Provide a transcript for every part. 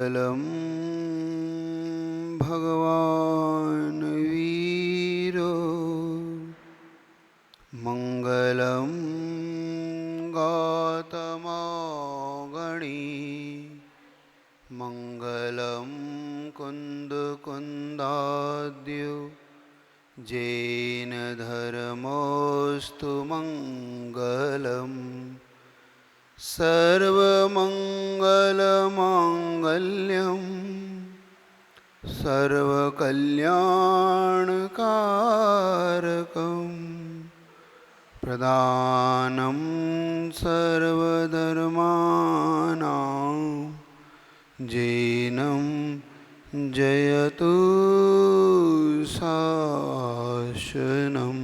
मङ्गलं भगवान् वीरो मङ्गलं गौतमगणी मङ्गलं कुन्दकुन्दाद्यो जैनधर्मोऽस्तु मङ्गलम् सर्वमङ्गलमाङ्गल्यं सर्वकल्याणकारकं प्रदानं सर्वधर्माणां जैनं जयतु शासनं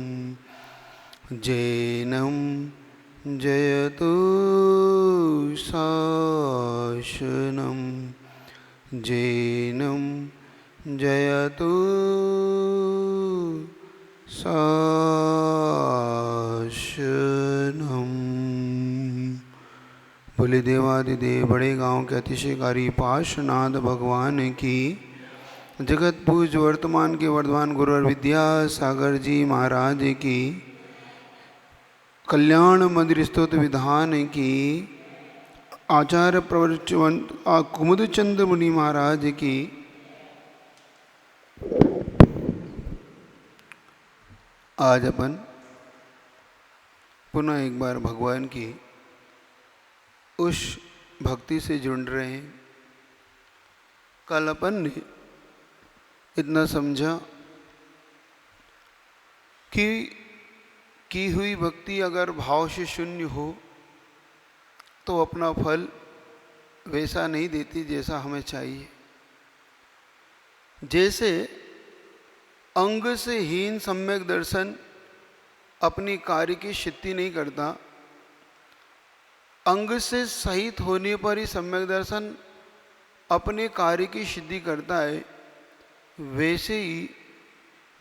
जैनं जयतु शासनं जैनं जयतु शासनं। बोले देवादिदेव बड़े गांव के अतिशयकारी पार्श्वनाथ भगवान की, जगत पूज वर्तमान के वर्धमान गुरु विद्यासागर जी महाराज की, कल्याण मंदिर स्तोत्र विधान की, आचार्य प्रवचन कुमुदचंद्र मुनि महाराज की, आज अपन पुनः एक बार भगवान की उस भक्ति से जुड़ रहे हैं। कल अपन ने इतना समझा कि की हुई भक्ति अगर भाव से शून्य हो तो अपना फल वैसा नहीं देती जैसा हमें चाहिए। जैसे अंग से हीन सम्यक दर्शन अपनी कार्य की सिद्धि नहीं करता, अंग से सहित होने पर ही सम्यक दर्शन अपने कार्य की सिद्धि करता है, वैसे ही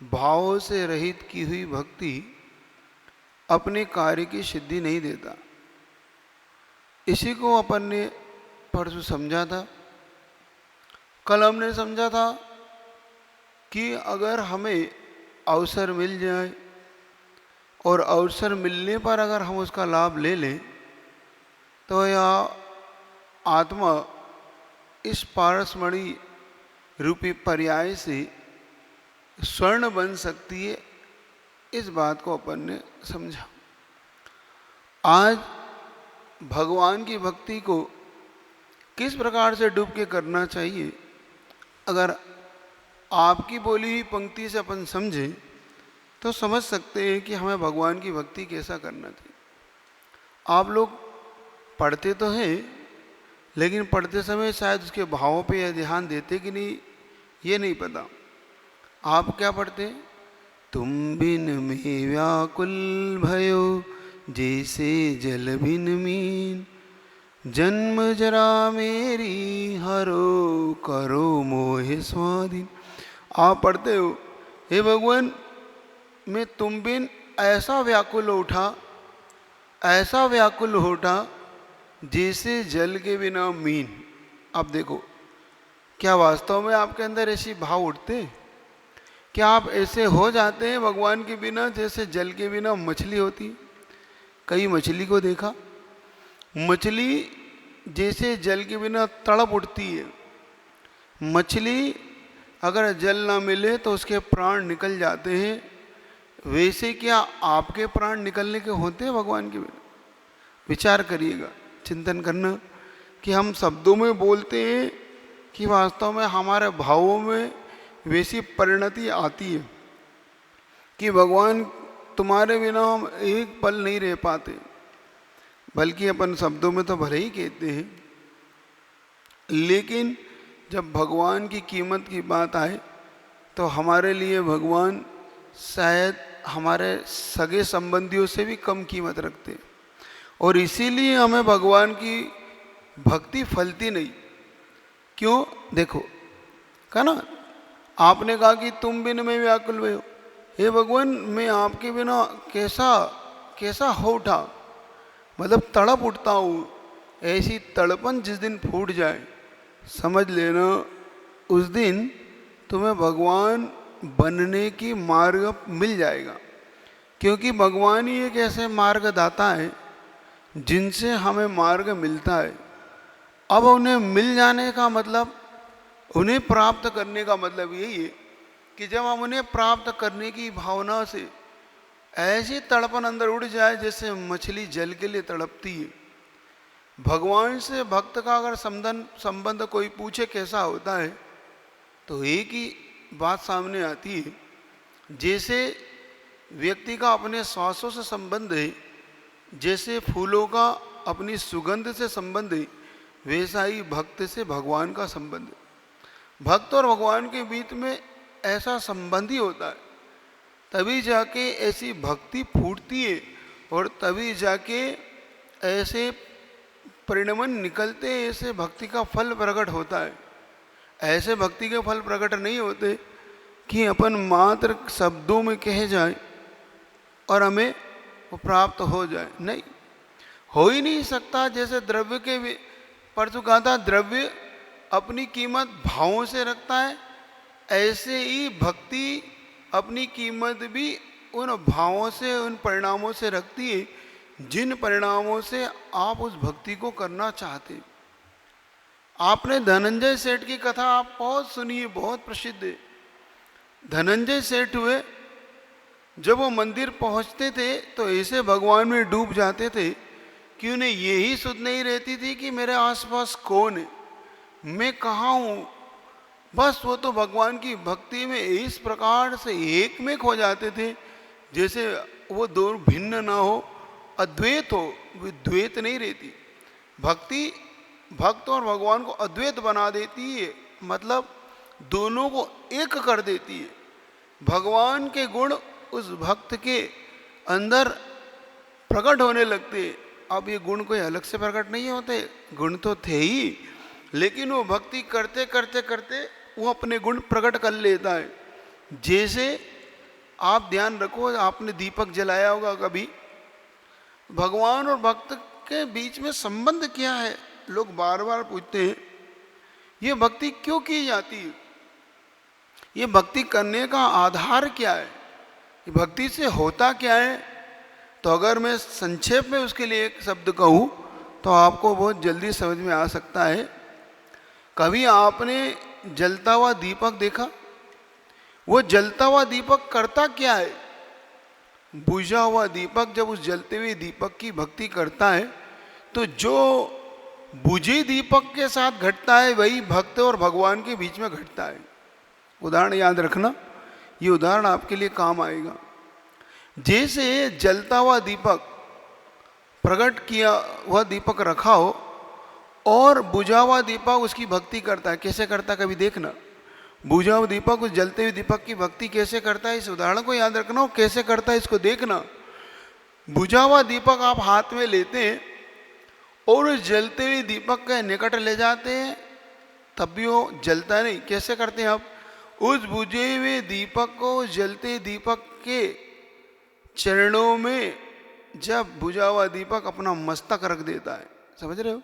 भाव से रहित की हुई भक्ति अपने कार्य की सिद्धि नहीं देता। इसी को अपन ने परसों समझा था। कल हमने समझा था कि अगर हमें अवसर मिल जाए और अवसर मिलने पर अगर हम उसका लाभ ले लें तो यह आत्मा इस पारसमणि रूपी पर्याय से स्वर्ण बन सकती है। इस बात को अपन ने समझा। आज भगवान की भक्ति को किस प्रकार से डूब के करना चाहिए, अगर आपकी बोली हुई पंक्ति से अपन समझें तो समझ सकते हैं कि हमें भगवान की भक्ति कैसा करना चाहिए। आप लोग पढ़ते तो हैं, लेकिन पढ़ते समय शायद उसके भावों पे ध्यान देते कि नहीं ये नहीं पता। आप क्या पढ़ते हैं? तुम बिन में व्याकुल भयो जैसे जल बिन मीन, जन्म जरा मेरी हरो करो मोहे स्वाधीन। आप पढ़ते हो, हे भगवान मैं तुम बिन ऐसा व्याकुल उठा, ऐसा व्याकुल उठा जैसे जल के बिना मीन। अब देखो, क्या वास्तव में आपके अंदर ऐसी भाव उठते? क्या आप ऐसे हो जाते हैं भगवान के बिना जैसे जल के बिना मछली होती? कई मछली को देखा, मछली जैसे जल के बिना तड़प उठती है। मछली अगर जल ना मिले तो उसके प्राण निकल जाते हैं। वैसे क्या आपके प्राण निकलने के होते हैं भगवान के बिना? विचार करिएगा, चिंतन करना कि हम शब्दों में बोलते हैं कि वास्तव में हमारे भावों में वैसी परिणति आती है कि भगवान तुम्हारे बिना हम एक पल नहीं रह पाते। बल्कि अपन शब्दों में तो भले ही कहते हैं, लेकिन जब भगवान की कीमत की बात आए तो हमारे लिए भगवान शायद हमारे सगे संबंधियों से भी कम कीमत रखते हैं। और इसीलिए हमें भगवान की भक्ति फलती नहीं। क्यों? देखो, कहा ना, आपने कहा कि तुम बिन में व्याकुल हुए हो। हे भगवान मैं आपके बिना कैसा हो उठा, मतलब तड़प उठता हूँ। ऐसी तड़पन जिस दिन फूट जाए समझ लेना उस दिन तुम्हें भगवान बनने की मार्ग मिल जाएगा, क्योंकि भगवान ही एक ऐसे मार्गदाता है जिनसे हमें मार्ग मिलता है। अब उन्हें मिल जाने का मतलब, उन्हें प्राप्त करने का मतलब यही है कि जब हम उन्हें प्राप्त करने की भावना से ऐसी तड़पन अंदर उड़ जाए जैसे मछली जल के लिए तड़पती है। भगवान से भक्त का अगर संबंध कोई पूछे कैसा होता है, तो एक ही बात सामने आती है, जैसे व्यक्ति का अपने श्वासों से संबंध है, जैसे फूलों का अपनी सुगंध से संबंध है, वैसा ही भक्त से भगवान का संबंध है। भक्त और भगवान के बीच में ऐसा संबंध ही होता है, तभी जाके ऐसी भक्ति फूटती है और तभी जाके ऐसे परिणमन निकलते, ऐसे भक्ति का फल प्रकट होता है। ऐसे भक्ति के फल प्रकट नहीं होते कि अपन मात्र शब्दों में कहे जाए और हमें वो प्राप्त हो जाए, नहीं, हो ही नहीं सकता। जैसे द्रव्य के परसों कहा था, द्रव्य अपनी कीमत भावों से रखता है, ऐसे ही भक्ति अपनी कीमत भी उन भावों से, उन परिणामों से रखती है जिन परिणामों से आप उस भक्ति को करना चाहते। आपने धनंजय सेठ की कथा आप बहुत सुनी है, बहुत प्रसिद्ध है। धनंजय सेठ हुए, जब वो मंदिर पहुंचते थे तो ऐसे भगवान में डूब जाते थे कि उन्हें यही सुध नहीं रहती थी कि मेरे आसपास कौन है, मैं कहाँ हूँ। बस वो तो भगवान की भक्ति में इस प्रकार से एक में खो जाते थे जैसे वो दो भिन्न ना हो, अद्वैत हो, वो द्वैत नहीं रहती। भक्ति भक्त और भगवान को अद्वैत बना देती है, मतलब दोनों को एक कर देती है। भगवान के गुण उस भक्त के अंदर प्रकट होने लगते। अब ये गुण कोई अलग से प्रकट नहीं होते, गुण तो थे ही, लेकिन वो भक्ति करते करते करते वो अपने गुण प्रकट कर लेता है। जैसे आप ध्यान रखो, आपने दीपक जलाया होगा कभी, भगवान और भक्त के बीच में संबंध क्या है, लोग बार बार पूछते हैं। ये भक्ति क्यों की जाती है, ये भक्ति करने का आधार क्या है, ये भक्ति से होता क्या है। तो अगर मैं संक्षेप में उसके लिए एक शब्द कहूँ तो आपको बहुत जल्दी समझ में आ सकता है। कभी आपने जलता हुआ दीपक देखा? वो जलता हुआ दीपक करता क्या है? बुझा हुआ दीपक जब उस जलते हुए दीपक की भक्ति करता है तो जो बुझे दीपक के साथ घटता है वही भक्त और भगवान के बीच में घटता है। उदाहरण याद रखना, ये उदाहरण आपके लिए काम आएगा। जैसे जलता हुआ दीपक, प्रकट किया हुआ दीपक रखा हो और बुझा हुआ दीपक उसकी भक्ति करता है। कैसे करता है कभी देखना। बुझा हुआ दीपक उस जलते हुए दीपक की भक्ति कैसे करता है, इस उदाहरण को याद रखना हो, कैसे करता है इसको देखना। बुझा हुआ दीपक आप हाथ में लेते हैं और उस जलते हुए दीपक के निकट ले जाते हैं, तब भी वो जलता नहीं। कैसे करते हैं आप? उस बुझे हुए दीपक को जलते दीपक के चरणों में जब बुझा हुआ दीपक अपना मस्तक रख देता है, समझ रहे हो,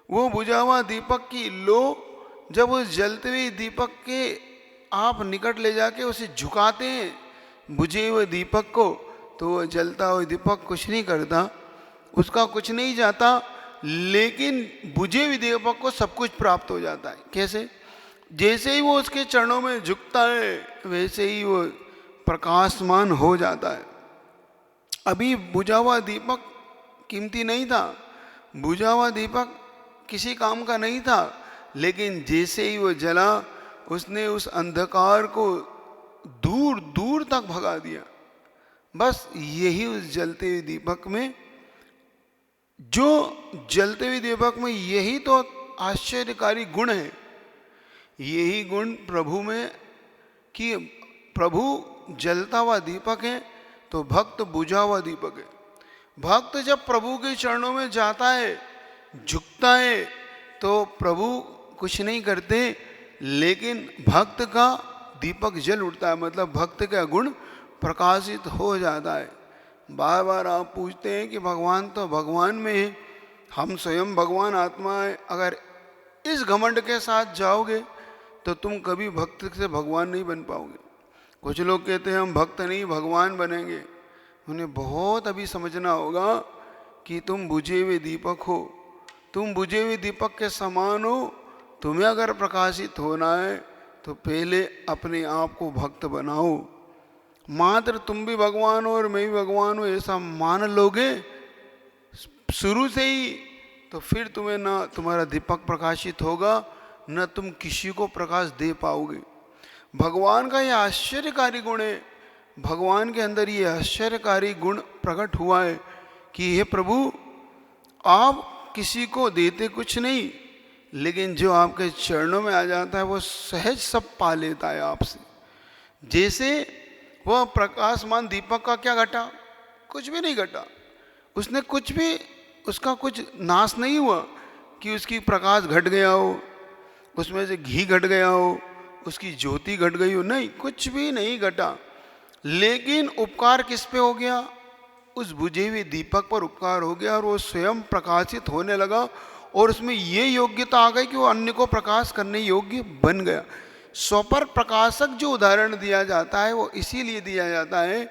वो बुझा हुआ दीपक की लो जब उस जलते हुए दीपक के आप निकट ले जाके उसे झुकाते हैं बुझे हुए दीपक को, तो वो जलता हुआ दीपक कुछ नहीं करता, उसका कुछ नहीं जाता, लेकिन बुझे हुए दीपक को सब कुछ प्राप्त हो जाता है। कैसे? जैसे ही वो उसके चरणों में झुकता है वैसे ही वो प्रकाशमान हो जाता है। अभी बुझा हुआ दीपक कीमती नहीं था, बुझा हुआ दीपक किसी काम का नहीं था, लेकिन जैसे ही वो जला उसने उस अंधकार को दूर दूर तक भगा दिया। बस यही उस जलते हुए दीपक में, जो जलते हुए दीपक में यही तो आश्चर्यकारी गुण है। यही गुण प्रभु में कि प्रभु जलता हुआ दीपक है तो भक्त बुझा हुआ दीपक है। भक्त जब प्रभु के चरणों में जाता है, झुकता है, तो प्रभु कुछ नहीं करते, लेकिन भक्त का दीपक जल उठता है, मतलब भक्त का गुण प्रकाशित हो जाता है। बार बार आप पूछते हैं कि भगवान तो भगवान में है, हम स्वयं भगवान आत्मा है। अगर इस घमंड के साथ जाओगे तो तुम कभी भक्त से भगवान नहीं बन पाओगे। कुछ लोग कहते हैं हम भक्त नहीं भगवान बनेंगे। उन्हें बहुत अभी समझना होगा कि तुम बुझे हुए दीपक हो, तुम बुझे हुए दीपक के समान हो। तुम्हें अगर प्रकाशित होना है तो पहले अपने आप को भक्त बनाओ। मात्र तुम भी भगवान हो और मैं भी भगवान हूँ ऐसा मान लोगे शुरू से ही, तो फिर तुम्हें ना तुम्हारा दीपक प्रकाशित होगा, न तुम किसी को प्रकाश दे पाओगे। भगवान का यह आश्चर्यकारी गुण है, भगवान के अंदर ये आश्चर्यकारी गुण प्रकट हुआ है कि हे प्रभु, आप किसी को देते कुछ नहीं, लेकिन जो आपके चरणों में आ जाता है वो सहज सब पा लेता है आपसे। जैसे वह प्रकाशमान दीपक का क्या घटा, कुछ भी नहीं घटा, उसने कुछ भी, उसका कुछ नाश नहीं हुआ कि उसकी प्रकाश घट गया हो, उसमें से घी घट गया हो, उसकी ज्योति घट गई हो, नहीं, कुछ भी नहीं घटा। लेकिन उपकार किस पे हो गया, उस बुझे हुए दीपक पर उपकार हो गया और वो स्वयं प्रकाशित होने लगा और उसमें ये योग्यता आ गई कि वो अन्य को प्रकाश करने योग्य बन गया। स्वपर प्रकाशक जो उदाहरण दिया जाता है वो इसीलिए दिया जाता है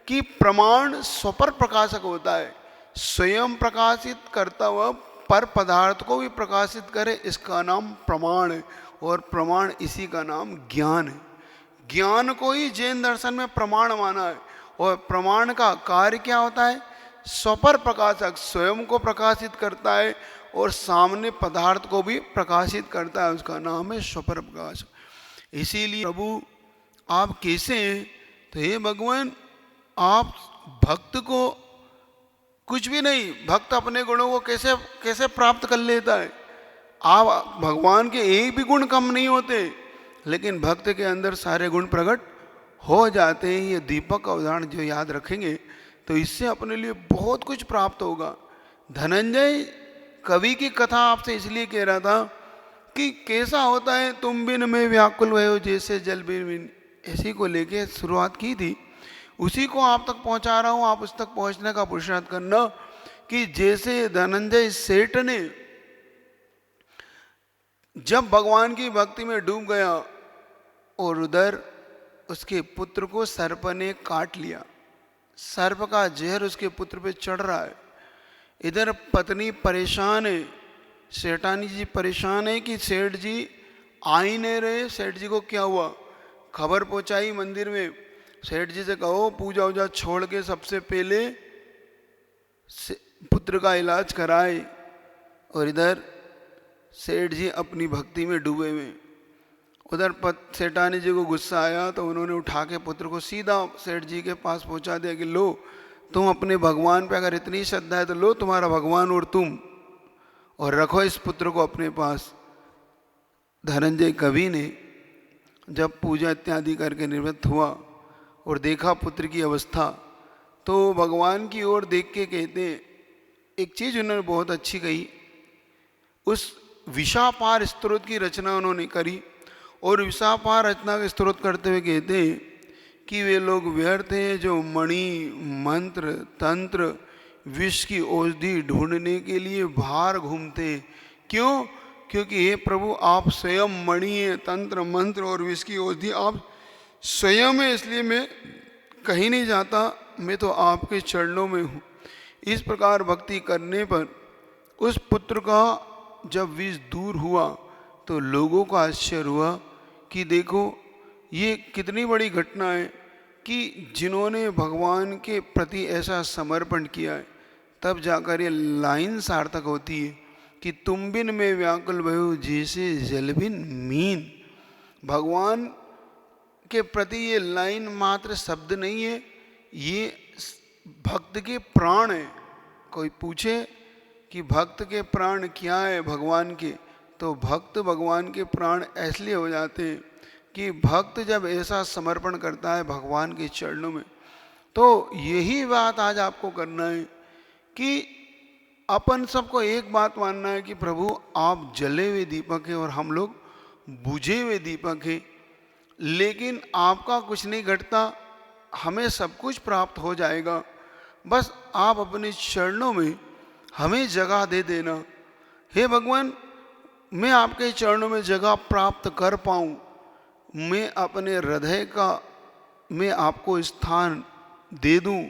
कि प्रमाण स्वपर प्रकाशक होता है, स्वयं प्रकाशित करता हुआ पर पदार्थ को भी प्रकाशित करे, इसका नाम प्रमाण है। और प्रमाण इसी का नाम ज्ञान है। ज्ञान को ही जैन दर्शन में प्रमाण माना है। और प्रमाण का कार्य क्या होता है, स्वपर प्रकाशक, स्वयं को प्रकाशित करता है और सामने पदार्थ को भी प्रकाशित करता है, उसका नाम है स्वपर प्रकाशक। इसीलिए प्रभु आप कैसे हैं, तो हे भगवान आप भक्त को कुछ भी नहीं, भक्त अपने गुणों को कैसे कैसे प्राप्त कर लेता है। आप भगवान के एक भी गुण कम नहीं होते, लेकिन भक्त के अंदर सारे गुण प्रकट हो जाते हैं। ये दीपक का उदाहरण जो याद रखेंगे तो इससे अपने लिए बहुत कुछ प्राप्त होगा। धनंजय कवि की कथा आपसे इसलिए कह रहा था कि कैसा होता है तुम बिन में व्याकुल भयो जैसे जल बिन, इसी को लेके शुरुआत की थी, उसी को आप तक पहुंचा रहा हूं। आप उस तक पहुंचने का पुरुषार्थ करना कि जैसे धनंजय सेठ ने जब भगवान की भक्ति में डूब गया और उधर उसके पुत्र को सर्प ने काट लिया, सर्प का जहर उसके पुत्र पे चढ़ रहा है, इधर पत्नी परेशान है, सेठानी जी परेशान है कि सेठ जी आ ही नहीं रहे। सेठ जी को क्या हुआ, खबर पहुंचाई मंदिर में, सेठ जी से कहो पूजा वूजा छोड़ के सबसे पहले पुत्र का इलाज कराए। और इधर सेठ जी अपनी भक्ति में डूबे हुए। उधर सेठानी जी को गुस्सा आया तो उन्होंने उठा के पुत्र को सीधा सेठ जी के पास पहुंचा दिया कि लो, तुम अपने भगवान पे अगर इतनी श्रद्धा है तो लो तुम्हारा भगवान और तुम, और रखो इस पुत्र को अपने पास। धनंजय कवि ने जब पूजा इत्यादि करके निवृत्त हुआ और देखा पुत्र की अवस्था, तो भगवान की ओर देख के कहते, एक चीज़ उन्होंने बहुत अच्छी कही, उस विशापार स्तोत्र की रचना उन्होंने करी और विशापार रचना का स्तोत्र करते हुए कहते कि वे लोग व्यर्थ हैं जो मणि मंत्र तंत्र विष की औषधि ढूंढने के लिए बाहर घूमते। क्यों? क्योंकि हे प्रभु आप स्वयं मणि है, तंत्र मंत्र और विष की औषधि आप स्वयं है, इसलिए मैं कहीं नहीं जाता, मैं तो आपके चरणों में हूँ। इस प्रकार भक्ति करने पर उस पुत्र का जब विष दूर हुआ तो लोगों का आश्चर्य हुआ कि देखो ये कितनी बड़ी घटना है कि जिन्होंने भगवान के प्रति ऐसा समर्पण किया है, तब जाकर ये लाइन सार्थक होती है कि तुम बिन में व्याकुल भयो जैसे जल बिन मीन। भगवान के प्रति ये लाइन मात्र शब्द नहीं है, ये भक्त के प्राण है। कोई पूछे कि भक्त के प्राण क्या है भगवान के, तो भक्त भगवान के प्राण इसलिए हो जाते हैं कि भक्त जब ऐसा समर्पण करता है भगवान के चरणों में, तो यही बात आज आपको करना है कि अपन सबको एक बात मानना है कि प्रभु आप जले हुए दीपक हैं और हम लोग बुझे हुए दीपक हैं, लेकिन आपका कुछ नहीं घटता, हमें सब कुछ प्राप्त हो जाएगा। बस आप अपने चरणों में हमें जगह दे देना। हे भगवान, मैं आपके चरणों में जगह प्राप्त कर पाऊं, मैं अपने हृदय का मैं आपको स्थान दे दूं,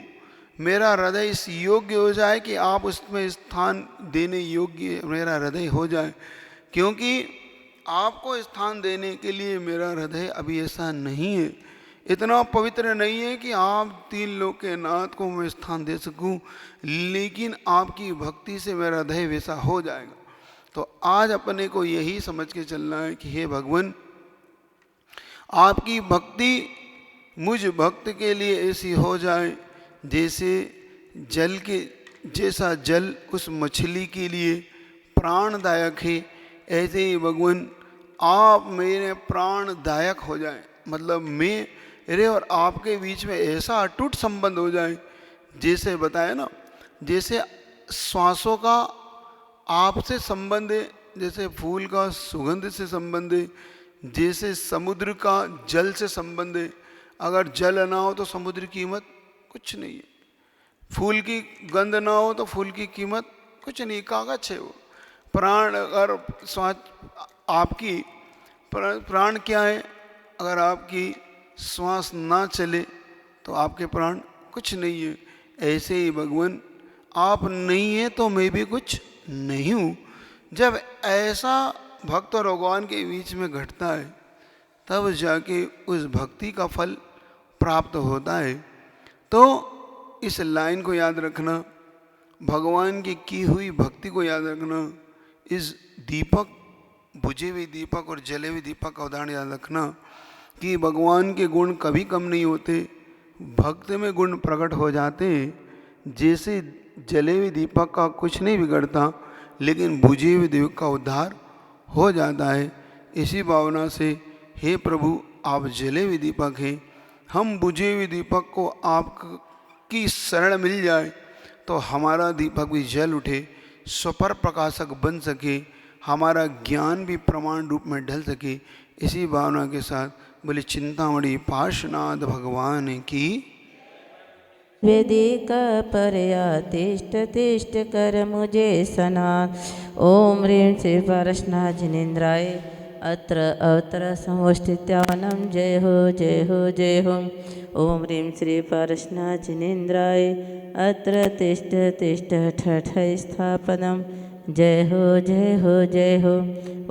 मेरा हृदय इस योग्य हो जाए कि आप उसमें स्थान देने योग्य मेरा हृदय हो जाए। क्योंकि आपको स्थान देने के लिए मेरा हृदय अभी ऐसा नहीं है, इतना पवित्र नहीं है कि आप तीन लोग के नाथ को मैं स्थान दे सकूं, लेकिन आपकी भक्ति से मेरा हृदय वैसा हो जाएगा। तो आज अपने को यही समझ के चलना है कि हे भगवान, आपकी भक्ति मुझ भक्त के लिए ऐसी हो जाए जैसा जल उस मछली के लिए प्राणदायक है, ऐसे ही भगवान आप मेरे प्राणदायक हो जाए। मतलब मेरे और आपके बीच में ऐसा अटूट संबंध हो जाए, जैसे बताया ना, जैसे श्वासों का आपसे संबंध है, जैसे फूल का सुगंध से संबंध है, जैसे समुद्र का जल से संबंध है। अगर जल ना हो तो समुद्र की कीमत कुछ नहीं है, फूल की गंध ना हो तो फूल की कीमत कुछ नहीं, कागज है वो। प्राण अगर श्वास आपकी प्राण क्या है, अगर आपकी श्वास ना चले तो आपके प्राण कुछ नहीं है। ऐसे ही भगवान आप नहीं है तो मैं भी कुछ नहीं हूँ। जब ऐसा भक्त और भगवान के बीच में घटता है तब जाके उस भक्ति का फल प्राप्त होता है। तो इस लाइन को याद रखना, भगवान की हुई भक्ति को याद रखना, इस दीपक बुझे हुए दीपक और जले हुए दीपक का उदाहरण याद रखना कि भगवान के गुण कभी कम नहीं होते, भक्त में गुण प्रकट हो जाते हैं। जैसे जले हुए दीपक का कुछ नहीं बिगड़ता, लेकिन बुझे हुए दीपक का उद्धार हो जाता है। इसी भावना से हे प्रभु, आप जले हुए दीपक हैं, हम बुझे हुए दीपक को आपकी शरण मिल जाए तो हमारा दीपक भी जल उठे, स्वपर प्रकाशक बन सके, हमारा ज्ञान भी प्रमाण रूप में ढल सके। इसी भावना के साथ बोले चिंतामणि पार्श्वनाथ भगवान की। वेदिक परया तिष्ठ तिष्ठ कर मुझे सनाथ। ओम ह्रीं श्री पारसनाथ जिनेन्द्राय अत्र अवतर संवस्थित्यावनम। जय हो जय हो जय हो। ओम ह्रीं श्री पारसनाथ जिनेन्द्राय अत्र तिष्ठ तिष्ठ ठठ स्थापनम। जय हो जय हो जय हो।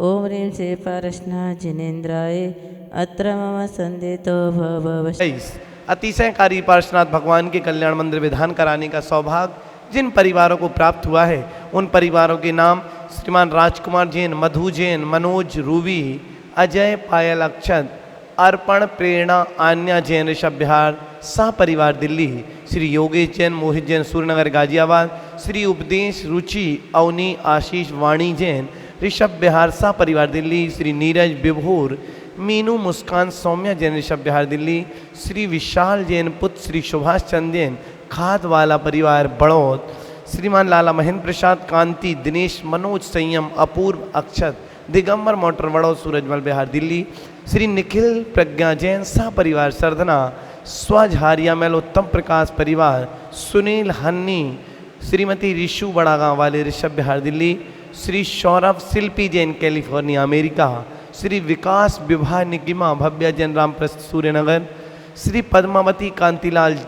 ओम ह्रीं श्री पारसनाथ जिनेन्द्राय अत्र मम संदेतो भव। अतिशयकारी पार्श्वनाथ भगवान के कल्याण मंदिर विधान कराने का सौभाग्य जिन परिवारों को प्राप्त हुआ है, उन परिवारों के नाम श्रीमान राजकुमार जैन, मधु जैन, मनोज, रूबी, अजय, पायल, अक्षत, अर्पण, प्रेरणा, आन्या जैन, ऋषभ बिहार सह परिवार दिल्ली, श्री योगेश जैन, मोहित जैन, सूर्यनगर गाजियाबाद, श्री उपदेश, रुचि, अवनी, आशीष, वाणी जैन, ऋषभ बिहार सह परिवार दिल्ली, श्री नीरज, विभोर, मीनू, मुस्कान, सौम्या जैन, ऋषभ बिहार दिल्ली, श्री विशाल जैन, पुत्र श्री सुभाष चंद जैन, खाद वाला परिवार बड़ौद, श्रीमान लाला महेंद्र प्रसाद, कांति, दिनेश, मनोज, संयम, अपूर्व, अक्षत, दिगंबर मोटर बड़ौद, सूरजमल बिहार दिल्ली, श्री निखिल, प्रज्ञा जैन सह परिवार सरदना, स्वझारिया मेल, उत्तम प्रकाश परिवार, सुनील, हन्नी, श्रीमती रिशु, बड़ा गाँव वाले, ऋषभ बिहार दिल्ली, श्री सौरभ, शिल्पी जैन, कैलिफोर्निया अमेरिका, श्री विकास, विभा, निगिमा, भव्या जैन, रामप्रस्थ, सूर्यनगर, श्री पद्मावती, कांतिलाल,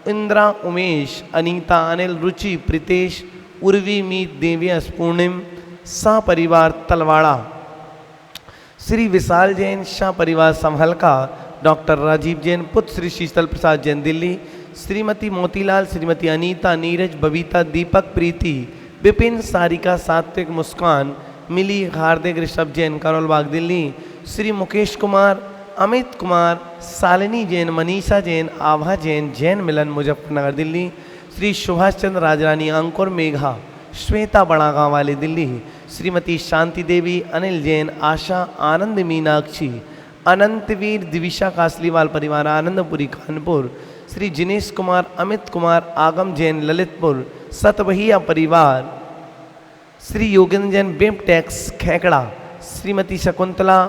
इंद्रा, उमेश, अनीता, अनिल, रुचि, प्रीतेश, उर्वी, मीत, देव्यस, पूर्णिम शाह परिवार तलवाड़ा, श्री विशाल जैन शाह परिवार संभलका, डॉक्टर राजीव जैन, पुत्र श्री शीतल प्रसाद जैन दिल्ली, श्रीमती मोतीलाल, श्रीमती अनीता, नीरज, बबीता, दीपक, प्रीति, विपिन, सारिका, सात्विक, मुस्कान, मिली, हार्दिक, ऋषभ जैन, करोलबाग दिल्ली, श्री मुकेश कुमार, अमित कुमार, शालिनी जैन, मनीषा जैन, आभा जैन, जैन मिलन, मुजफ्फरनगर दिल्ली, श्री सुभाष चंद्र, राजरानी, अंकुर, मेघा, श्वेता, बड़ा गाँव वाले दिल्ली, श्रीमती शांति देवी, अनिल जैन, आशा, आनंद, मीनाक्षी, अनंतवीर, दिविशा, कासलीवाल परिवार, आनंदपुरी, कानपुर, श्री जिनेश कुमार, अमित कुमार, आगम जैन, ललितपुर, सतवहिया परिवार, श्री योगेंद्र जैन, बेम टैक्स, खेकड़ा, श्रीमती शकुंतला,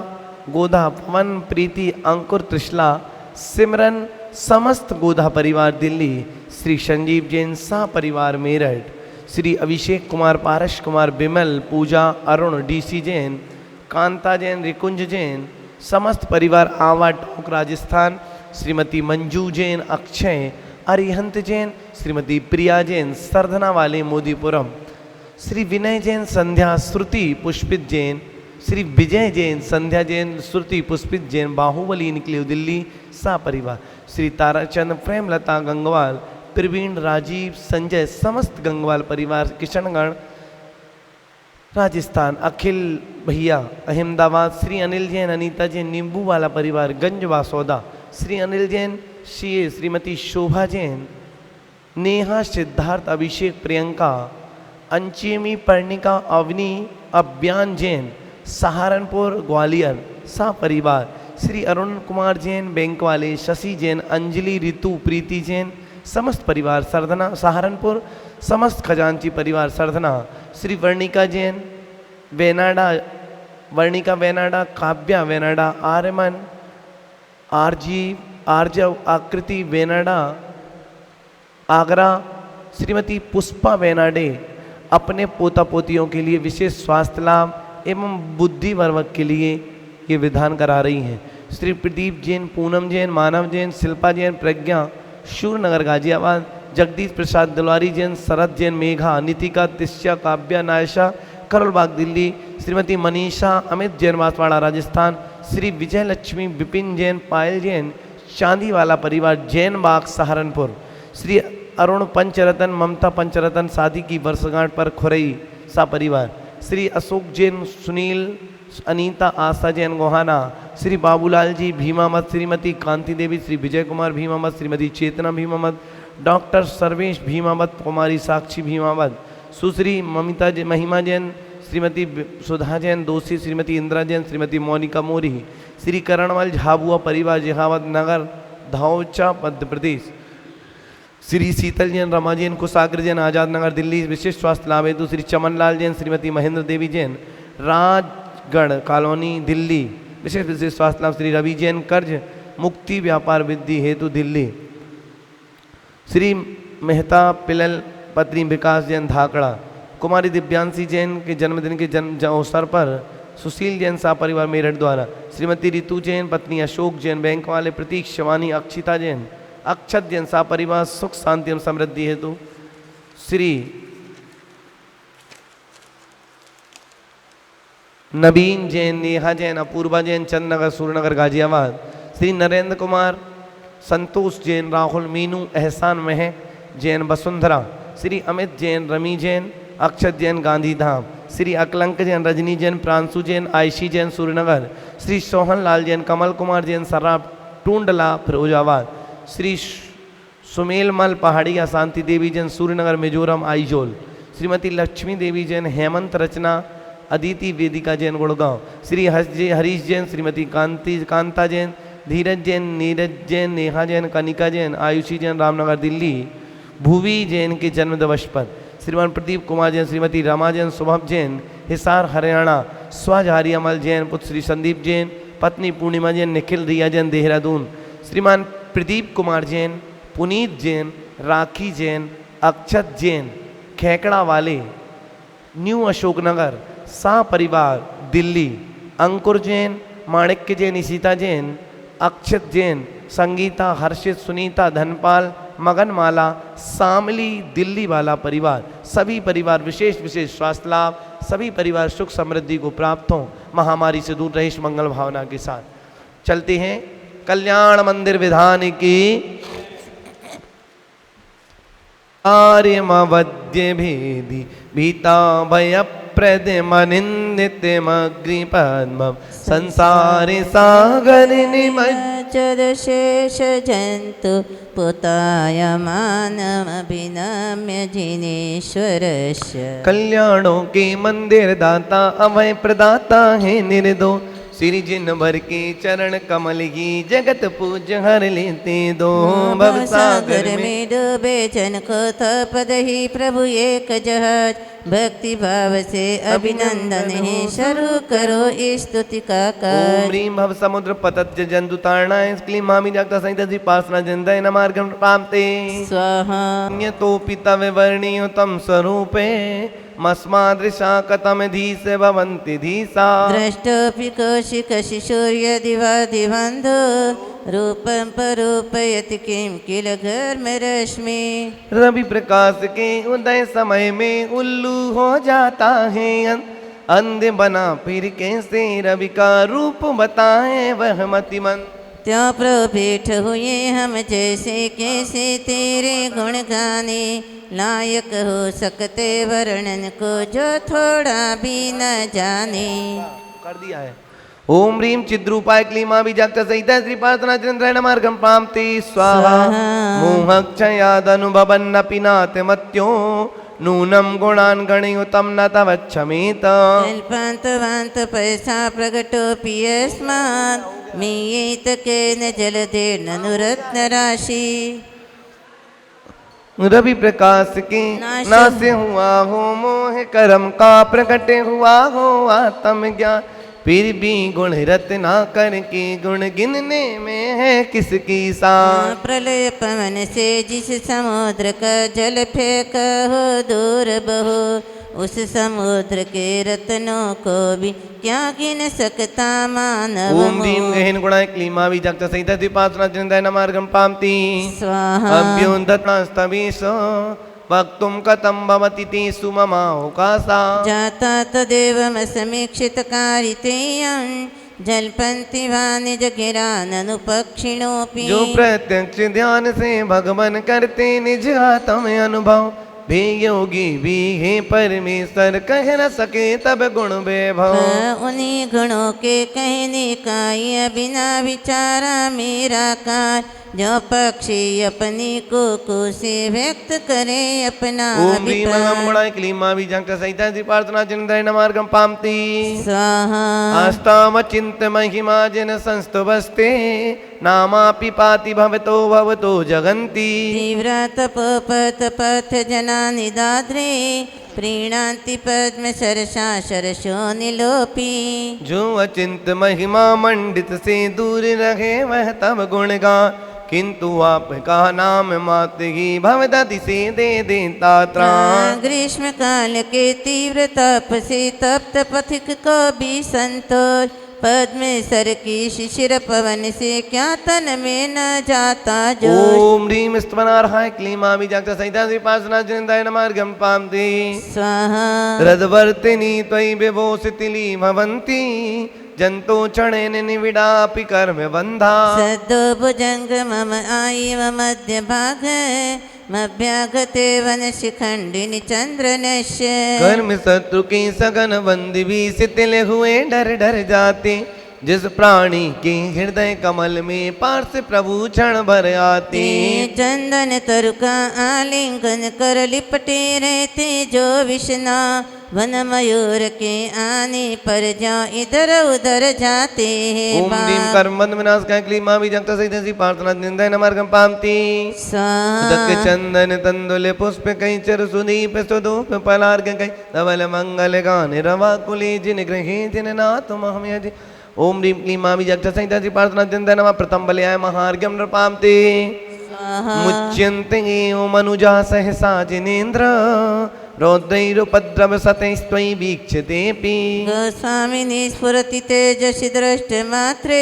गोधा, पवन, प्रीति, अंकुर, त्रिशला, सिमरन, समस्त गोधा परिवार दिल्ली, श्री संजीव जैन शाह परिवार मेरठ, श्री अभिषेक कुमार, पारस कुमार, बिमल, पूजा, अरुण, डीसी जैन, कांता जैन, रिकुंज जैन, समस्त परिवार आवा टोंक राजस्थान, श्रीमती मंजू जैन, अक्षय, अरिहंत जैन, श्रीमती प्रिया जैन, सरधना वाले मोदीपुरम, श्री विनय जैन, संध्या, श्रुति, पुष्पित जैन, श्री विजय जैन, संध्या जैन, श्रुति, पुष्पित जैन, बाहुबली निकले दिल्ली सा परिवार, श्री ताराचंद, प्रेमलता गंगवाल, प्रवीण, राजीव, संजय, समस्त गंगवाल परिवार, किशनगढ़ राजस्थान, अखिल भैया अहमदाबाद, श्री अनिल जैन, अनीता जैन, नींबू वाला परिवार, गंज वासौदा, श्री अनिल जैन, शीए, श्रीमती शोभा जैन, नेहा, सिद्धार्थ, अभिषेक, प्रियंका, अंचेमी, पर्णिका, अवनी, अभियान जैन, सहारनपुर ग्वालियर सा परिवार, श्री अरुण कुमार जैन, बैंक वाले, शशि जैन, अंजलि, ऋतु, प्रीति जैन, समस्त परिवार सरधना सहारनपुर, समस्त खजांची परिवार सरधना, श्री वर्णिका जैन, वेनाडा, वर्णिका वेनाडा, काव्या वेनाडा, आर्यमन, आरजी, आर्जव, आकृति वेनाडा, आगरा, श्रीमती पुष्पा वेनाडे अपने पोता पोतियों के लिए विशेष स्वास्थ्य लाभ एवं बुद्धि वर्ग के लिए ये विधान करा रही हैं। श्री प्रदीप जैन, पूनम जैन, मानव जैन, शिल्पा जैन, प्रज्ञा, शूरनगर गाजियाबाद, जगदीश प्रसाद दुलारी जैन, शरद जैन, मेघा, नितिका, तिस्या, काव्या, नायशा, करोलबाग दिल्ली, श्रीमती मनीषा, अमित जैन, बांसवाड़ा राजस्थान, श्री विजय लक्ष्मी, विपिन जैन, पायल जैन, चांदी वाला परिवार, जैन बाग सहारनपुर, श्री अरुण पंचरतन, ममता पंचरतन, शादी की वर्षगांठ पर खुरई सा परिवार, श्री अशोक जैन, सुनील, अनीता, आशा जैन, गोहाना, श्री बाबूलाल जी भीमामत, श्रीमती कांति देवी, श्री विजय कुमार भीमामत, श्रीमती चेतना भीमामत, डॉक्टर सर्वेश भीमामत, कुमारी साक्षी भीमामत, सुश्री ममिता महिमा जैन, श्रीमती सुधा जैन दोषी, श्रीमती इंदिरा जैन, श्रीमती मोनिका मोरी, श्री करणवाल झाबुआ परिवार, जहावत नगर, धौचा, मध्य प्रदेश, श्री शीतल जैन, रमा जैन, कुशाग्र जैन, आजाद नगर दिल्ली, विशेष स्वास्थ्य लाभ हेतु श्री चमनलाल जैन, श्रीमती महेंद्र देवी जैन, राजगढ़ कॉलोनी दिल्ली, विशेष स्वास्थ्य लाभ श्री रवि जैन, कर्ज मुक्ति व्यापार वृद्धि हेतु दिल्ली, श्री मेहता पिलल पत्नी विकास जैन, धाकड़ा, कुमारी दिव्यांशी जैन के जन्मदिन के अवसर पर सुशील जैन सा परिवार मेरठ द्वारा, श्रीमती ऋतु जैन, पत्नी अशोक जैन, बैंक वाले, प्रतीक, शिवानी, अक्षिता जैन, अक्षत जैन सा परिवार, सुख शांति एवं समृद्धि हेतु श्री नवीन जैन, नेहा जैन, अपूर्वा जैन, चंदनगर सूरनगर गाजियाबाद, श्री नरेंद्र कुमार, संतोष जैन, राहुल, मीनू, एहसान, महक जैन, वसुंधरा, श्री अमित जैन, रमी जैन, अक्षत जैन, गांधीधाम, श्री अकलंक जैन, रजनी जैन, प्रांशु जैन, आयशी जैन, सूर्यनगर, श्री सोहन लाल जैन, कमल कुमार जैन, सर्राफ, टूंडला, फिरोजाबाद, श्री सुमेलमल पहाड़िया, शांति देवी जैन, सूर्यनगर, मिजोरम, आइजोल, श्रीमती लक्ष्मी देवी जैन, हेमंत रचना, अदिति वेदिका जैन, गुड़गांव, श्री हरीश जैन, श्रीमती कांता जैन, धीरज जैन, नीरज जैन, नेहा जैन, कनिका जैन, आयुषी जैन, रामनगर दिल्ली, भुवी जैन के जन्म दिवस पर श्रीमान प्रदीप कुमार जैन, श्रीमती रमा जैन, शुभम जैन, हिसार हरियाणा, स्वजारी अमल जैन, पुत्र श्री संदीप जैन, पत्नी पूर्णिमा जैन, निखिल रिया जैन, देहरादून, श्रीमान प्रदीप कुमार जैन, पुनीत जैन, राखी जैन, अक्षत जैन, खेकड़ा वाले, न्यू अशोकनगर सा परिवार दिल्ली, अंकुर जैन, माणिक्य जैन, इशिता जैन, अक्षत जैन, संगीता, हर्षित, सुनीता, धनपाल, मगनमाला, शामली दिल्ली वाला परिवार, सभी परिवार विशेष स्वास्थ्य लाभ, सभी परिवार सुख समृद्धि को प्राप्त हो, महामारी से दूर रहे, मंगल भावना के साथ चलते हैं। कल्याण मंदिर विधान की आर्यमवद्य भेदी भीता भय प्रदमनिंदित मग्नि पद्म संसारे सागर चर शेष जंतु पुताय मानमभिनम्य जिनेश्वरस्य। कल्याणों के मंदिर दाता अभय प्रदाता है निर्दो, श्री जिन भर के चरण कमल की जगत पूज हर लेते दो। भवसागर में डूबे जन को पद ही प्रभु एक जहाज, भक्ति भाव से अभिनंदन है, शुरू करो स्तुति का ओम कर। ह्रीं भव समुद्र पतत्य जंतु तारणाय क्लीमामि जागता संहिता पासना जंदय न मार्गम प्राप्ते स्वाहा। तो पिता विवर्णीय तम स्वरूपे मस्मादृशा कतम धीस भवन्ति धीसा द्रष्टोऽपि कौशिक शिशूर्य दिवादिबन्धो रूपं परूपयति किं किल घर्मरश्मि। रवि प्रकाश के उदय समय में उल्लू हो जाता है अंधे बना फिर कैसे रवि का रूप बताए वह मतिमन। त्यों प्रभेट हुए हम जैसे कैसे तेरे गुण गाने, लायक हो सकते वर्णन को जो थोड़ा भी न जाने। कर दिया है। ओम ह्रीं चिद्रूपाय क्लीमाभि जागता सहिता श्री प्रार्थना चंद्रायण मार्गम प्राप्ति स्वाहा। मोहक्षयादनुभवन्नपि नाथ मत्यो नूनम गुणान गणयुतम न तव क्षमेत। कल्पान्तवान्त पैसा प्रगटोऽपि यस्मात् मीयेत केन जलधेर्ननुरत्न राशि। रवि प्रकाश के नाश हुआ हो मोह कर्म का प्रकट हुआ हो आत्म ज्ञान, फिर भी गुण रत्ना करके गुण गिनने में है किसकी सान। प्रलय पवन से जिस समुद्र का जल फेंक हो दूर बहो, उस समुद्र के रत्नों को भी क्या गिन सकता मानव। ओम ह्रीं गहन गुणाय क्लीमाभि जागता सहिता द्विपासना चंद्राय न मार्गम प्राप्ति स्वाहा। अभ्युन्धत्नास्तवीश वक्तुम कथम भवति ते सुममाहुकासा। जाता तदेवमसमीक्षित कारितेयं जल्पन्ति वा निज गिराननुपक्षिणोऽपि। जो प्रत्यक्ष ध्यान से भगवान करते निज आत्म अनुभव, वे योगी भी है परमेश्वर कह न सके तब गुण वैभव। उन्हीं गुणों के कहने का यह बिना विचारा मेरा कार, जो पक्षी अपनी को से व्यक्त करे अपना ओम ह्रीं भगवं गुणाय क्लीमाभि जागता सहिता श्री प्रार्थना चंद्राय न मार्गम प्राप्ति स्वाहा। आस्ताम चिंत महिमा जन संस्तुवस्ते नामापि पाति भवतो भवतो जगन्ति। तीव्रा तपोपथ पथ जनानि दाद्रे प्रीणान्ति पद्म सरसा सरसो निलोपी। जो अचिंत महिमा मंडित से दूर रहे वह तब गुण गा, किंतु आपका नाम मात्र ही भवदति से दे देता त्राण। ग्रीष्म काल के तीव्र तप से तप्त पथिक को भी संतोष, पद्म सर की शिशिर पवन से क्या तन में न जाता जोश। ओम ह्रीं स्तवनार्हाय क्लीमाभि जागता सहिता श्री प्रार्थना चंद्राय न मार्गम प्राप्ति स्वाहा। रदवर्तिनी त्वयि विभोषितिली भवन्ति जंतो क्षणेन निविडापि कर्म बंधा। सद्दो भुजंग मम आयव मध्य भाग, मभ्यागते वन शिखंडिनी चंद्र नश्य। कर्म शत्रु की सघन बंदी भी शिथिल हुए डर डर जाते, जिस प्राणी के हृदय कमल में पार्श प्रभु क्षण भर आते। चंदन तरु का आलिंगन कर लिपटे रहते जो विष्णा, वन मयूर के आने पर जा इधर उधर जाते हैं। ओम ह्रीं कर्मबंध विनाश का क्लीमाभि जागता सहिता श्री प्रार्थना चंद्राय न मार्गम प्राप्ति स्वाहा। चंदन तंदुल पुष्प कई चर सुदीप सुधूप पलार्घ कई धवल मंगल गान रवा कुले जिन गृहे जिन नाथ महमयज। ओम ह्रीं क्लीमाभि जागता सहिता श्री प्रार्थना चंद्राय नमः प्रथम बलयाय महार्घ्यम नृपाम्ते मुच्यन्ते मनुजा सहसा जिनेन्द्र रौद्रैरुपद्रव सतैस्त्वयि वीक्षतेऽपि। गोस्वामिनी स्फुरति तेजसि दृष्टमात्रे,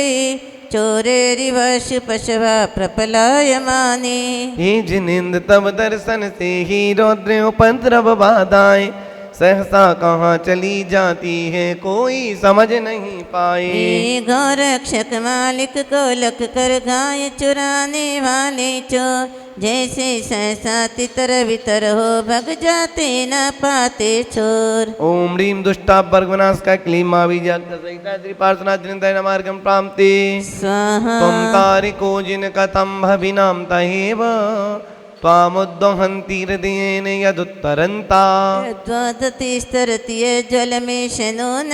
चोरेरिवश पशवा प्रपलायमाने। हे जिनेन्द्र तव दर्शन से ही रौद्र उपद्रव बाधाए, सहसा कहाँ चली जाती है कोई समझ नहीं पाए। हे गौरक्षक मालिक गोलक कर गाय चुराने वाले चोर, जैसे सहसा तितर वितर हो भग जाते न पाते छोर। ओम ह्रीं दुष्टा वर्ग विनाश का क्लीमाभि जागता सहिता श्री प्रार्थना चंद्राय न मार्गम प्राप्ति स्वाहा। त्वं तारिको जिन कथम भविनाम तहेव, त्वामुद्वहन्ति हृदयेन यदुत्तरन्ता। द्वदति स्तरति जल में शनून,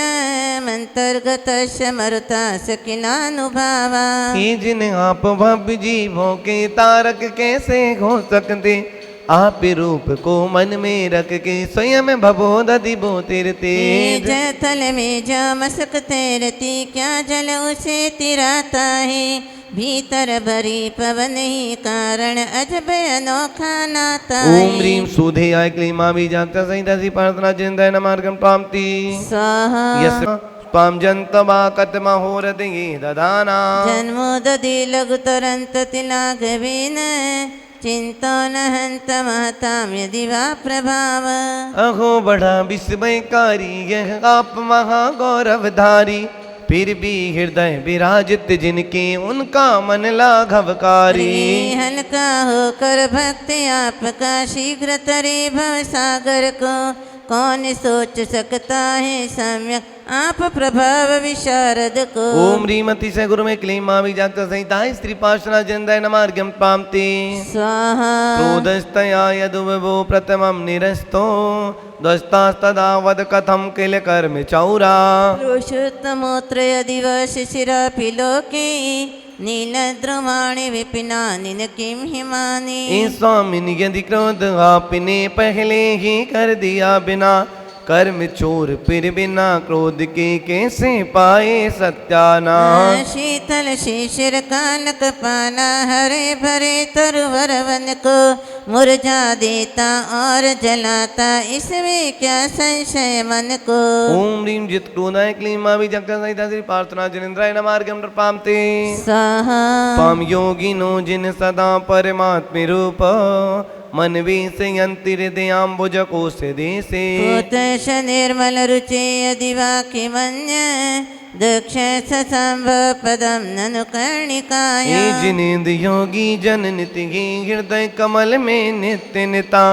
मंतर्गतस्य मरुता सकिनानुभावा। हे जिन आप भव्य जीवों के तारक कैसे हो सकते, आप रूप को मन में रख के स्वयं भवो दधिबो तिरते। जल में जो मसक तैरती क्या जल उसे तिराता है, भीतर भरी पवन ही कारण अजब अनोखा नाता है। ओम ह्रीं सुधे आय क्लीं मां बीजाक्षर संहिता प्रार्थना जिंदय नमार्गम प्राप्ति स्वाहा यस पाम जंतवा कतमा होरते दधाना जन्मो दधि लघु तुरंत तिलाघवेन चिंतो न हंत महताम यदि वा प्रभाव। अहो बड़ा विस्मयकारी यह आप महागौरवधारी, फिर भी हृदय विराजित जिनके उनका मन लाघवकारी। हल्का होकर भक्त आपका शीघ्र तरे भव सागर को, कौन सोच सकता है सम्यक आप प्रभाव विशारद को। ओम ह्रीमति से गुरु में क्लीं मां बीजाक्षर संहिता स्त्री पार्श्वना जिंदय नमार्गम प्राप्ति स्वाहा क्रोधस्तया यदुवो प्रथमं निरस्तो दस्तास्तदा वद कथम किल कर्म चौरा। पुरुषोत्तमोत्र दिवस शिरापि लोके नीलद्रुमाणि विपिनानि न किं हिमानि। ए स्वामिनी यदि क्रोध आपने पहले ही कर दिया बिना, कर्म चोर फिर बिना क्रोध के कैसे पाए सत्यानाश। शीतल शिशिर कानक पाना हरे भरे तरुवर वन को, मुरझा देता और जलाता इसमें क्या संशय मन को। ओम ह्रीं जित क्रोधाय क्लीं मां बीजाक्षर संहिता श्री प्रार्थना जिनेन्द्राय नमार्गम प्रपामते स्वाहा पाम योगिनो जिन सदा परमात्म रूप, मन विषयन्ति हृदयाम्बुज कोश देशे। कोतश निर्मल रुचे अधिवाक्य मन्य, दक्ष संभ पदम ननु कर्णिकाया। ये जिनेन्द्र योगी जन नित्य हृदय कमल में नित्य निता,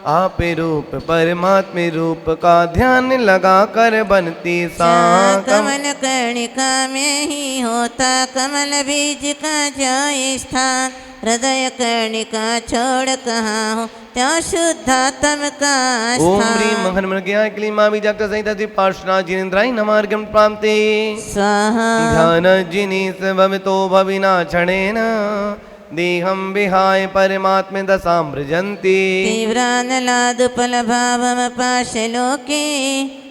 आप रूप परमात्म रूप का ध्यान लगा कर बनती सा। कमल कर्णिका में ही होता कमल बीज का जो स्थान, हृदय कर्णिका छोड़ कहाँ हो त्यो शुद्धात्म का ओम स्थान। ह्रीं मघन मृग्या क्लीं मां बीजाक्षर संहिता श्री पार्श्वना जिनेन्द्राय नमार्गम प्राप्ते स्वाहा ध्यान जिनीस भवितो भविना क्षणेन, देहं विहाय परमात्म दशामृजन्ति। तीव्रानलादुपल भावम पाशलोके,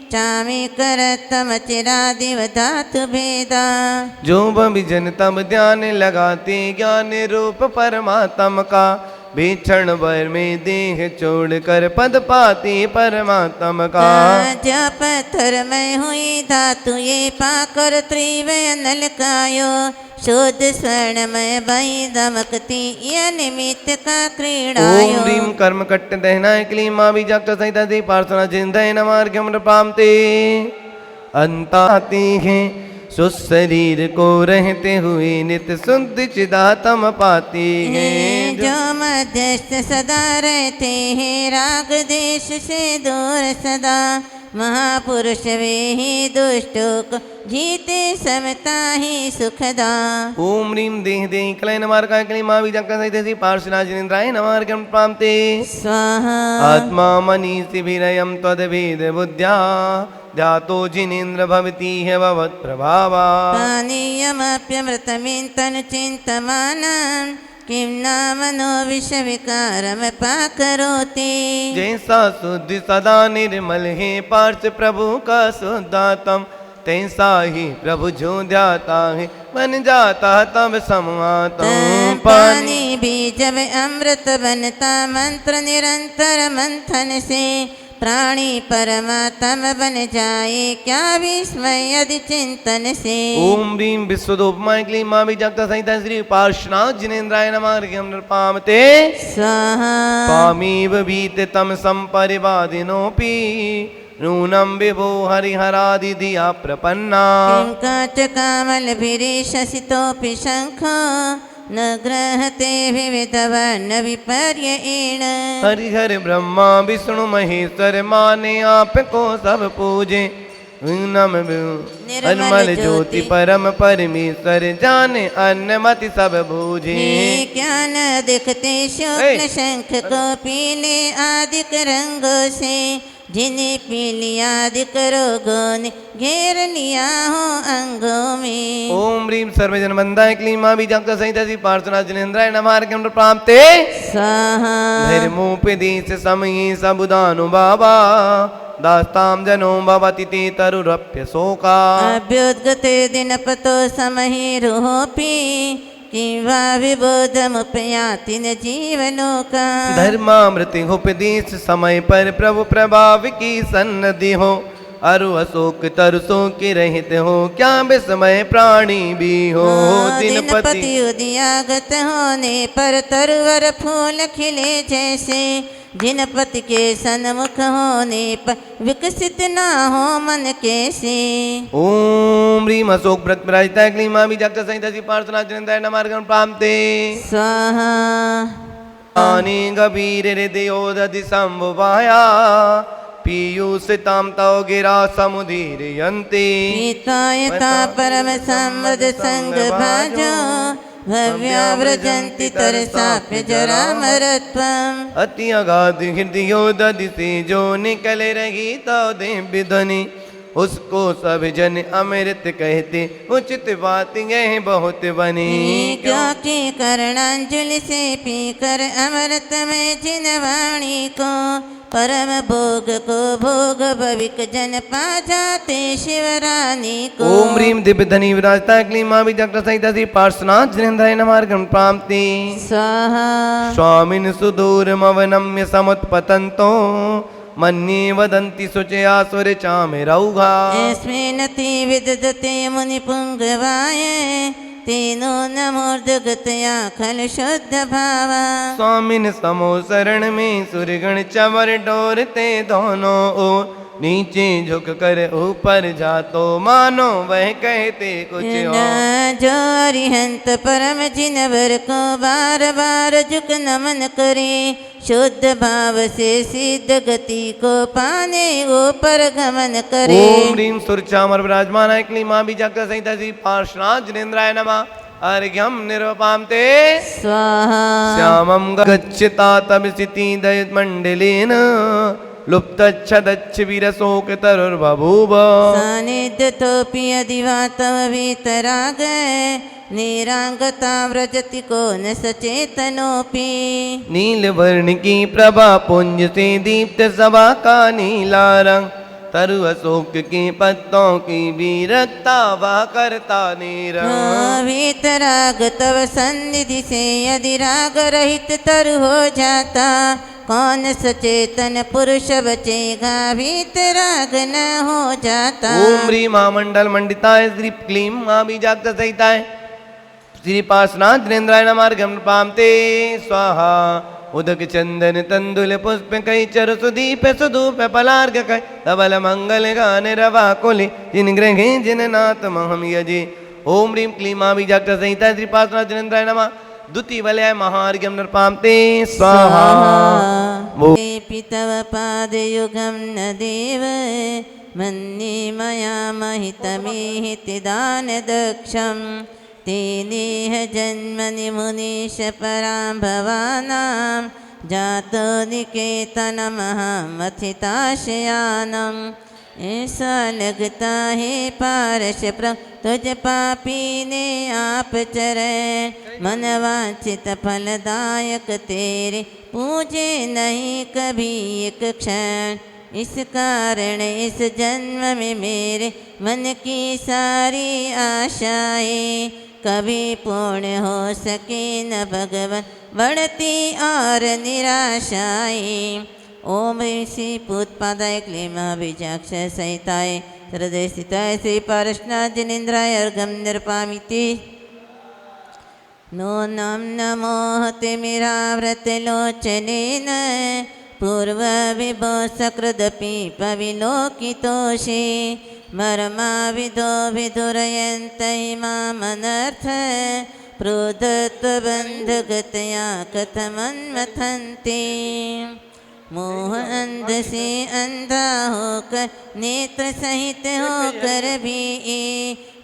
चामी करतम चिरादिव धातु भेदा। जो भविजन तब ध्यान लगाते ज्ञान रूप परमात्म का, भीषण भर में देह छोड़ कर पद पाते परमात्म का। जो पत्थर में हुई धातु ये पाकर त्रिवय नलकायो, शुद्ध स्वर्णमय भई दमकती यह निमित्त का क्रीड़ायो। ओम ह्रीं कर्म कट्ट दहनाय क्लीं मां बीजाक्षर संहिता श्री प्रार्थना जिंदय नमार्गम प्रपामते अंताति हैं सुशरीर को रहते हुए नित्य शुद्ध चिदात्म पाती हैं। जो मध्यस्थ सदा रहते हैं राग देश से दूर सदा, महापुरुष वे ही दुष्टों को जीते समता ही सुखदा। ओम ह्रीं देह देहि कलय नमार्गाय क्लीं मां बीजाक्षर संहिता श्री पार्श्वना जिनेन्द्राय नमार्गम प्राप्ते स्वाहा आत्मा मनीषि विरयं त्वद्भेद बुद्ध्या, ध्यातो जिनेन्द्र भवति है भवत् प्रभावा। पानीयमप्यमृतमिन्तनु चिन्तमानं, किं नामनो विषविकारम पाकरोति। जैसा शुद्ध सदा निर्मल है पार्थ प्रभु का शुद्धात्म, तैसा ही प्रभु जो ध्याता है बन जाता तब समातम। पानी भी जब अमृत बनता मंत्र निरंतर मंथन से, प्राणी परमात्मा बन जाए क्या विस्मय यदि चिंतन से। ओम ह्रीं विश्वदोपमाय क्लीं मां बीजाक्षर संहिता श्री पार्श्वना जिनेन्द्राय नमार्गम नृपामते स्वाहा पामीव भीत तम संपरिवादिनोपि, नूनं विभो हरिहरादि धिया प्रपन्ना। किं काच कामलभिरीशसितोऽपि शङ्खो, न ग्रहते विविधवर्ण विपर्ययेण। हरिहर ब्रह्मा विष्णु महेश्वर माने आपको सब पूजे, नम निर्मल ज्योति परम परमेश्वर जाने अन्नमति सब बूझे। क्या न दिखते शुक्ल शंख को पीले आदिक रंगों से, जिन्हें पी लिया रोगों ने घेर लिया हो अंगों में। ओम ह्रीम सर्वजन वंदाय क्लीं मां बीजाक्षर संहिता श्री पार्श्वनाथ जिनेन्द्राय नमः अर्घ्यं प्राप्ते स्वाहा। धर्मोपदेश समये सबुदानु बाबा दास्ताम जनो भवति ते तरुरप्य शोका। अभ्युद्गते दिनपतो समहिरोपि किंवा विबोधमुपयाति न जीवनों का। धर्मामृति उपदेश समय पर प्रभु प्रभाव की सन्नति हो अरु अशोक तरसों के रहित हो क्या विस्मय प्राणी भी हो। दिनपति उदियागत होने पर तरवर फूल खिले जैसे जिनपति के सन्मुख होने पर विकसित ना हो मन कैसे। ओम ह्रीम अशोक व्रत विराजिता क्लीं मां बीजाक्षर संहिता श्री पार्श्वनाथ जिनेन्द्राय नमः अर्घ्यं प्राप्ते स्वाहा। आनि गभीर हृदयोदधि संभवाया पीयूषितां तव गिरा समुदीरयन्ति। पीतायता परम संवद संग भाजो भव्याव्रजन्ति तरसाप्य जरामरत्वम्। अति अगाध हृदयोदधि से जो निकल रही तो दिव्य ध्वनि उसको सब जन अमृत कहते उचित बात यह बहुत बनी। क्योंकि करणांजलि से पीकर अमृत में जिन वाणी को परम भोग को भोग भविक जन पा जाते शिवरानी को। ओम ह्रीम दिव्य धनी विराजता क्लीं मां बीजाक्षर संहिता श्री पार्श्वनाथ जिनेन्द्राय नमः अर्घ्यं प्राप्ते स्वाहा। स्वामिन् सुदूरमवनम्य समुत्पतन्तो मन्ये वदन्ति शुचया सुरचामिरौघा। यस्मिन्नति विदधते मुनिपुङ्गवाय तेनो नमोर्धगतया खल शुद्ध भावा। स्वामिन समो शरण में सुरगण चवर डोरते दोनों ओर नीचे झुक कर ऊपर जातो मानो वह कहते कुछ और। जो अरिहंत परम जिनवर को बार बार झुक नमन करे शुद्ध भाव से सिद्ध गति को पाने ऊपर गमन करे। ओम ह्रीम सुरचामर विराजमान क्लीं मां बीजाक्षर संहिता श्री पार्श्वनाथ जिनेन्द्राय नमः अर्घ्यं निर्वपामते स्वाहा। श्यामं गच्छता तब स्थिति दयित मंडलेन लुप्तच्छदच्छ वीरशोक तरुर्बभूव। सानिध्यतोऽपि यदिवा तव वीतराग निरांगता व्रजति को न सचेतनोऽपि। नीलवर्ण की प्रभा पुंज से दीप्त सभा का नीला रंग तरु अशोक के पत्तों की वीरता वह करता निरंग। वीतराग तव सन्निधि से यदि राग रहित तरु हो जाता कौन सचेतन पुरुष बचेगा वीतराग न हो जाता। ओम ह्रीं महामंडल मंडिताय श्री क्लीं मां बीजाक्षर संहिताय श्री पार्श्वनाथ जिनेन्द्राय नमः अर्घ्यं प्राप्ते स्वाहा। उदक चंदन तंदुल पुष्प कई चरु सुदीप सुधूप पलार्घ कई धवल मंगल गान रवा कुले जिन गृहे जिन नाथ महम यजे। ओम ह्रीं क्लीं मां बीजाक्षर संहिता श्री पार्श्वनाथ जिनेन्द्राय नमः द्वितीय वलय महार्घ्यं नृपामते स्वाहा। तव पादयुगं न देव मन्ये मया महितमेहिति दानदक्षं तेनेह जन्मनि मुनीश परां भवानां जातो निकेतनमहमथिताशयानम्। ऐसा लगता है पारस प्रभु तुझ पापी ने आप चरे मनवांचित फलदायक तेरे पूजे नहीं कभी एक क्षण। इस कारण इस जन्म में मेरे मन की सारी आशाएं कभी पूर्ण हो सके न भगवान बढ़ती और निराशाएं। ओम ऋषि पूतपादाय क्लीं मां बीजाक्षर संहिताय हृदय स्थिताय श्री पार्श्वनाथ जिनेन्द्राय अर्घ्यं निर्पामिति। नो नाम नमोहते मेराव्रत लोचनेन पूर्व विभो सकृदपि पविलोकितोषे मर्मा विदो विदुरयन्त इमामनर्थ प्रोदत्वबन्धगतया कथमन्मथन्ते। मोह अंध से अंधा होकर नेत्र सहित होकर भी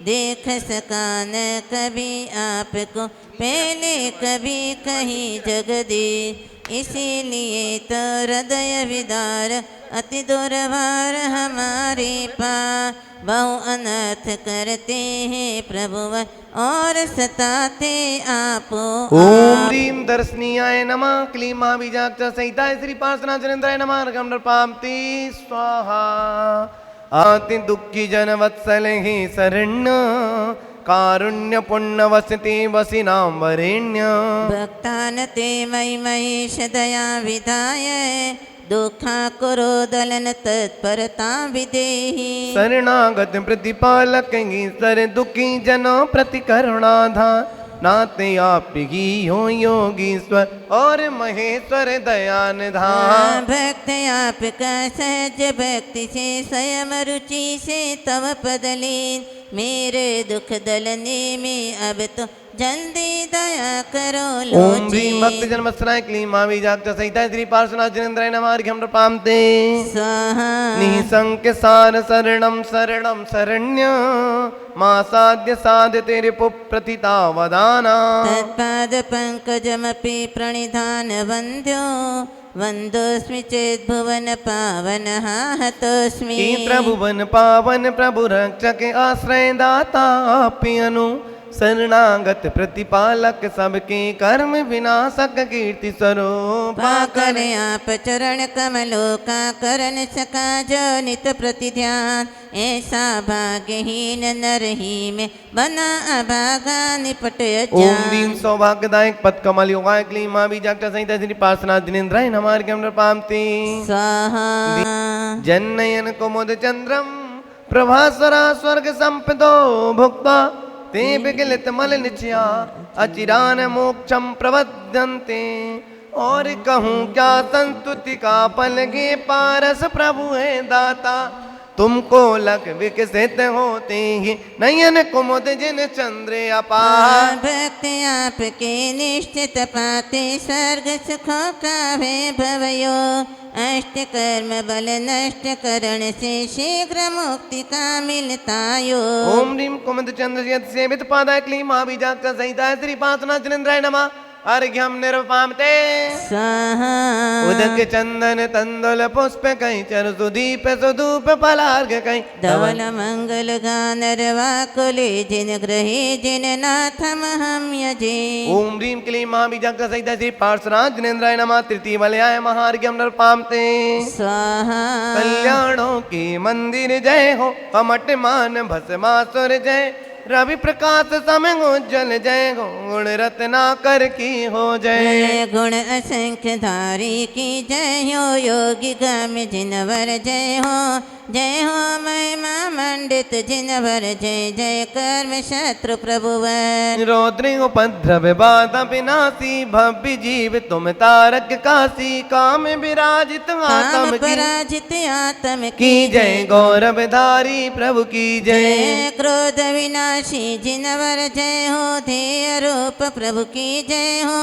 देख सका न कभी आपको पहले कभी कहीं जगदीश। इसीलिए तो हृदय विदार अति दुर्भार हमारे पार। बहु अनर्थ करते हैं प्रभुवर और सताते आपो ओम ह्रीम दर्शनीयाय नमः क्लीं महाबीजाक्षर संहिताय श्री पार्श्वनाथ जनेन्द्राय नमः अर्घ्यं नृपाम्ति स्वाहा। आति दुःखी जन वत्सल ही शरण्य कारुण्य पुण्य वसति वसिनां वरेण्य। भक्तान ते मयि महेश दया विधाय दुखा कुरो दलन तत्परता विदेहि। शरणागत प्रतिपालक सर दुखी जनों प्रति करुणाधार नाते आप ही हो योगीश्वर और महेश्वर दया निधान। भक्त आपका सहज भक्ति से स्वयं रुचि से तव पदलीन मेरे दुख दलने में अब तो जल्दी दया करो लो। ओम ह्रीं भक्त जन्मस्नाय क्लीं महाबीजाक्षर संहिताय श्री पार्श्वनाथ जनेन्द्राय नमः अर्घ्यं नृपाम्ते स्वाहा। निःशङ्क्य सार शरणं शरणं शरण्य मा साध्य साध्यते रिपु प्रतिता वदाना। तत्पाद पंकजमपि प्रणिधान वन्द्यो वन्दोऽस्मि चेत् भुवन पावन हतोऽस्मि। त्रिभुवन पावन प्रभु रक्षक आश्रय दाता आपि अनु शरणागत प्रतिपालक सबके कर्म विनाशक कीर्ति स्वरूप। पाकर आप चरण कमलों का करन सका जो नित प्रति ध्यान ऐसा भाग्यहीन नर ही में बना अभागा निपट ओम ह्रीं सौभाग्यदायक पद कमल योगाय क्लीं महाबीजाक्षर संहिता श्री पार्श्वनाथ जनेन्द्राय नमः अर्घ्यं नृपाम्ति स्वाहा। जन्नयन कुमुद चंद्रम प्रभास्वरा स्वर्ग संपदो भुक्ता ते विगलित मल निचया अचिरान मोक्षम प्रवद्यन्ते। और कहूँ क्या संस्तुति का पल गे पारस प्रभु है दाता तुमको लग विकसित होते ही नयन कुमुद जिन चंद्र अपार। भक्त आपके निश्चित पाते स्वर्ग सुखों का वैभव योग अष्ट कर्म बल नष्ट करण से शीघ्र मुक्ति का मिलता योग। ओम ह्रीं कुमुद चंद्र यत् सेवित पादाय क्लीं महाबीजाक्षर संहिताय श्री पार्श्वनाथ जनेन्द्राय नमः अर्घ्यं नृपाम्ते स्वाहा। उदक चंदन तंदुल पुष्प कहीं चर सुदीप सुधूप फलार्घ कहीं धवल मंगल गानर वाकुले जिन ग्रहे जिन नाथम हम यजे। ओम ह्रीं क्लीं महाबीजाक्षर संहिता श्री पार्श्वनाथ जनेन्द्राय नमः तृतीय बलयाय महार्घ्यं नृपाम्ते स्वाहा। कल्याणों के मंदिर जय हो कमट मान भस्मासुर जय रवि प्रकाश समय उज्जवल जय हो गुण रत्नाकर की हो जय। गुण असंख्य धारी की जय हो योगी गम जिनवर जय हो महिमा मंडित जिनवर जय जय कर्म शत्रु प्रभुवर। रौद्र उपद्रव बाधा विनाशी भव्य जीव तुम तारक काशी काम विराजित आत्म की पराजित आत्म की जय गौरवधारी प्रभु की जय। क्रोध विनाशी जिनवर जय हो ध्येय रूप प्रभु की जय हो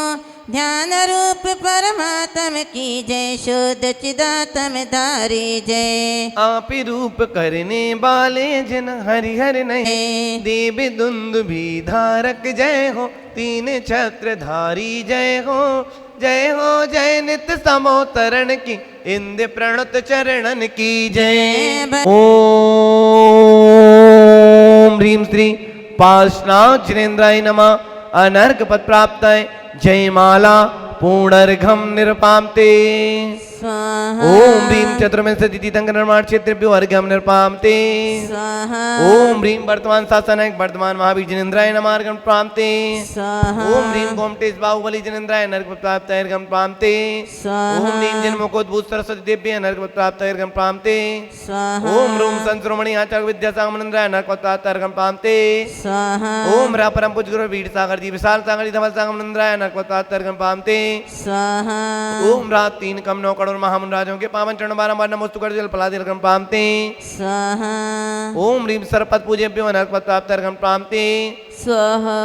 ध्यान रूप परमात्म की जय शुद्ध चिदात्म धारी जय। आप रूप करने वाले जन हरिहर नहीं देव दुंदु भी धारक जय हो तीन छत्र धारी जय हो जय नित्य समोतरण की इंद्र प्रणत चरणन की जय। ओम ह्रीं श्री पार्श्वनाथ जनेन्द्राय नमः अनर्घ पद प्राप्त है जयमाला पूर्णर्घम निरपाम्ते स्वाहा। ओम ह्रीं चतुर्विंश तीर्थंकर निर्माण क्षेत्रेभ्यो अर्घ्यं निरपाम्ते स्वाहा। ओम ह्रीं वर्तमान शासनायक वर्तमान महावीर जनेन्द्राय नमः अर्घ्यं प्राप्ते स्वाहा। ओम ह्रीं गोमटेश बाहुबली जनेन्द्राय अर्घ्यं प्राप्त अर्घ्यं प्राप्ते स्वाहा। ओम ह्रीं जन्मकोद्भूत सरस्वती देव्य अर्घ्यं प्राप्त अर्घ्यं प्राप्ते स्वाहा। ओम रूम संश्रोमणि आचार्य विद्यासागमनंद्राय अर्घ्यं प्राप्त अर्घ्यं प्राप्ते स्वाहा। ओम रा परम पूज्य गुरु वीर सागर जी विशाल सागर जी धवल सागमनंद्राय अर्घ्यं प्राप्त अर्घ्यं प्राप्ते स्वाहा। ओम रात 3 कम 9 करोड़ महामुन राजों के पावन चरण बारंबार नमोस्तु कर जल पलादि अर्घ्यं प्राप्ते स्वाहा। ओम ह्रीं सरपद पूज्यभ्यो अर्घ्यं प्राप्त अर्घ्यं प्राप्ते स्वाहा।